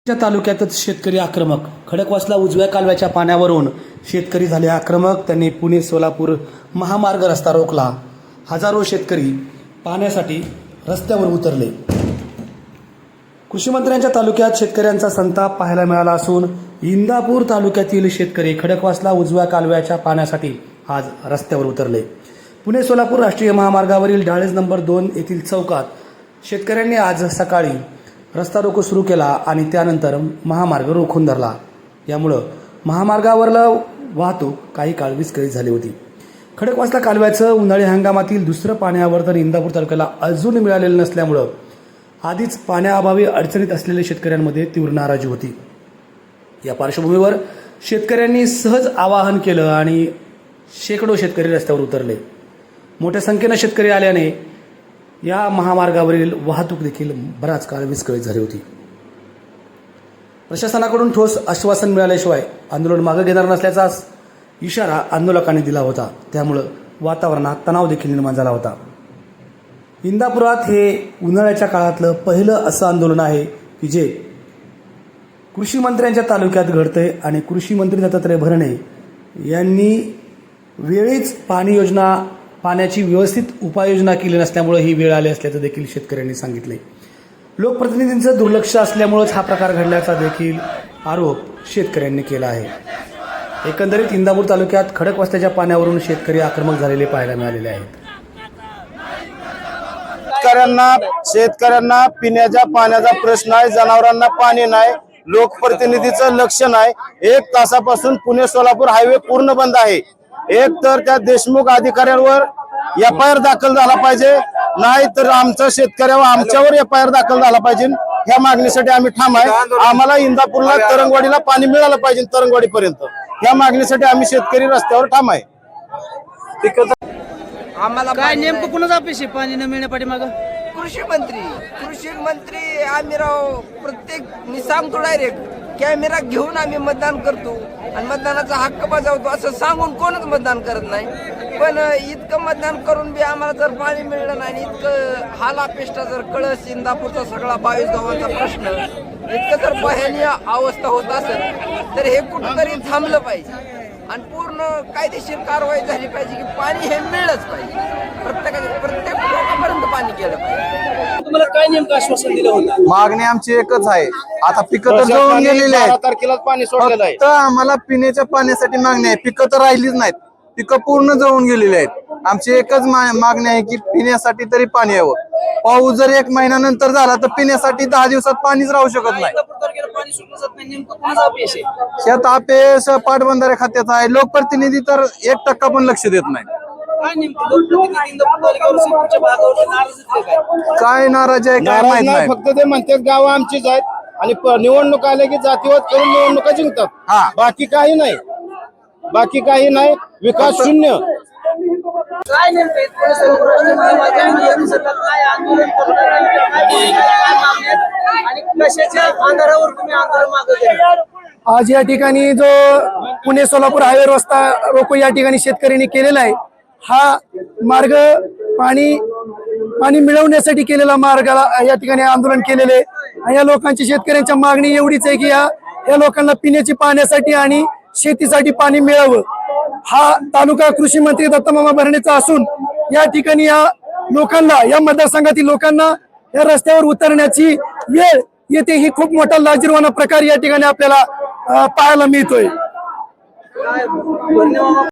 तालुक्यातच शेतकरी आक्रमक. खडकवासला उजव्या कालव्याच्या पाण्यावरून शेतकरी झाले आक्रमक. त्यांनी पुणे सोलापूर महामार्ग रस्ता रोखला. हजारो शेतकरी पाण्यासाठी रस्त्यावर उतरले. कृषी मंत्र्यांच्या तालुक्यात शेतकऱ्यांचा संताप पाहायला मिळाला असून इंदापूर तालुक्यातील शेतकरी खडकवासला उजव्या कालव्याच्या पाण्यासाठी आज रस्त्यावर उतरले. पुणे सोलापूर राष्ट्रीय महामार्गावरील डाळेज नंबर 2 येथील चौकात शेतकऱ्यांनी आज सकाळी रस्ता रोको सुरू केला आणि त्यानंतर महामार्ग रोखून धरला. यामुळं महामार्गावरला वाहतूक काही काळ विस्कळीत झाली होती. खडकवासला कालव्याचं उन्हाळी हंगामातील दुसरं पाण्यावर्धन इंदापूर तालुक्याला अजून मिळालेलं नसल्यामुळं आधीच पाण्याअभावी अडचणीत असलेल्या शेतकऱ्यांमध्ये तीव्र नाराजी होती. या पार्श्वभूमीवर शेतकऱ्यांनी सहज आवाहन केलं आणि शेकडो शेतकरी रस्त्यावर उतरले. मोठ्या संख्येनं शेतकरी आल्याने या महामार्गावरील वाहतूक देखील बराच काळ विस्कळीत झाली होती. प्रशासनाकडून ठोस आश्वासन मिळाल्याशिवाय आंदोलन मागे घेणार नसल्याचा इशारा आंदोलकांनी दिला होता. त्यामुळं वातावरणात तणाव देखील निर्माण झाला होता. इंदापुरात हे उन्हाळ्याच्या काळातलं पहिलं असं आंदोलन आहे की जे कृषी मंत्र्यांच्या तालुक्यात घडतंय आणि कृषी मंत्री दत्तात्रय भरणे यांनी वेळीच पाण्याची व्यवस्थित उपाययोजना केली नसल्यामुळे ही वेळ आली असल्याचं देखील शेतकऱ्यांनी सांगितले. लोकप्रतिनिधींचं दुर्लक्ष असल्यामुळेच हा प्रकार घडल्याचा देखील आरोप शेतकऱ्यांनी केला आहे. एकंदरीत इंदापूर तालुक्यात खडकवासल्याच्या पाण्यावरून शेतकरी आक्रमक झालेले पाहायला मिळालेले आहेत. शेतकऱ्यांना पिण्याच्या पाण्याचा प्रश्न आहे, जनावरांना पाणी नाही, लोकप्रतिनिधीचं लक्ष नाही. 1 तासापासून पुणे सोलापूर हायवे पूर्ण बंद आहे. एक तर त्या देशमुख अधिकाऱ्यांवर FIR दाखल झाला पाहिजे, नाही तर आमच्या शेतकऱ्यावर आमच्यावर FIR दाखल झाला पाहिजे. ह्या मागणीसाठी आम्ही ठाम आहे. आम्हाला इंदापूरला तरंगवाडीला पाणी मिळालं पाहिजे, तरंगवाडी पर्यंत. ह्या मागणीसाठी आम्ही शेतकरी रस्त्यावर ठाम आहे. आम्हाला काय नेमकं कुणाचा अपेक्षा आहे पाणी न मिळण्यापाठी मागं? कृषी मंत्री आम्ही राव प्रत्येक सांगतो डायरेक्ट कॅमेरा घेऊन आम्ही मतदान करतो आणि मतदानाचा हक्क बजावतो असं सांगून कोणच मतदान करत नाही. पण इतकं मतदान करून बी आम्हाला जर पाणी मिळलं नाही, इतकं हाल अपेष्टा जर कळस इंदापूरचा सगळा 22 गावांचा प्रश्न इतकं जर भयानक अवस्था होत असेल तर हे कुठंतरी थांबलं पाहिजे आणि पूर्ण कायदेशीर कारवाई झाली पाहिजे की पाणी हे मिळलंच पाहिजे. प्रत्येक लोकांपर्यंत पाणी गेलं पाहिजे. तुम्हाला काय नेमकं आश्वासन दिलं होतं? मागणी आमची एकच आहे. आता पिकं तर जळून गेलेली आहेत. 12 तारखेला पाणी सोडलेलं आहे. फक्त आम्हाला पिण्याच्या पाण्यासाठी मागणी आहे. पिकं तर राहिलीच नाहीत, पिकं पूर्ण जळून गेलेली आहेत. आमची एकच मागणी आहे की पिण्यासाठी तरी पाणी यावं. पाऊस जर 1 महिन्यानंतर झाला तर पिण्यासाठी 10 दिवसात पाणीच राहू शकत नाही. शेत अपयश पाटबंधारे खात्याचा आहे. लोकप्रतिनिधी तर 1% पण लक्ष देत नाही. काय नाराजी आहे काय माहित नाही. फक्त ते म्हणतात गाव आमचीच आहेत आणि निवडणूक आल्या की जातीवाद करून निवडणुका जिंकतात. बाकी काही नाही, बाकी काही नाही. विकास शून्य. काय नेमकं आणि कशाच्या आधारावर तुम्ही आंदोलन मागं? आज या ठिकाणी जो पुणे सोलापूर हायवे रस्ता रोको या ठिकाणी शेतकऱ्यांनी केलेला आहे, हा मार्ग पाणी मिळवण्यासाठी केलेला मार्गाला या ठिकाणी आंदोलन केलेले आहे. या लोकांची शेतकऱ्यांच्या मागणी एवढीच आहे की या लोकांना पिण्याची पाण्यासाठी आणि शेतीसाठी पाणी मिळावं. हा तालुका कृषी मंत्री दत्तामामा भरणेचा असून या ठिकाणी या लोकांना, या मतदारसंघातील लोकांना या रस्त्यावर उतरण्याची वेळ येते. ही खूप मोठा लाजिरवाणा प्रकार या ठिकाणी आपल्याला पाहायला मिळतोय.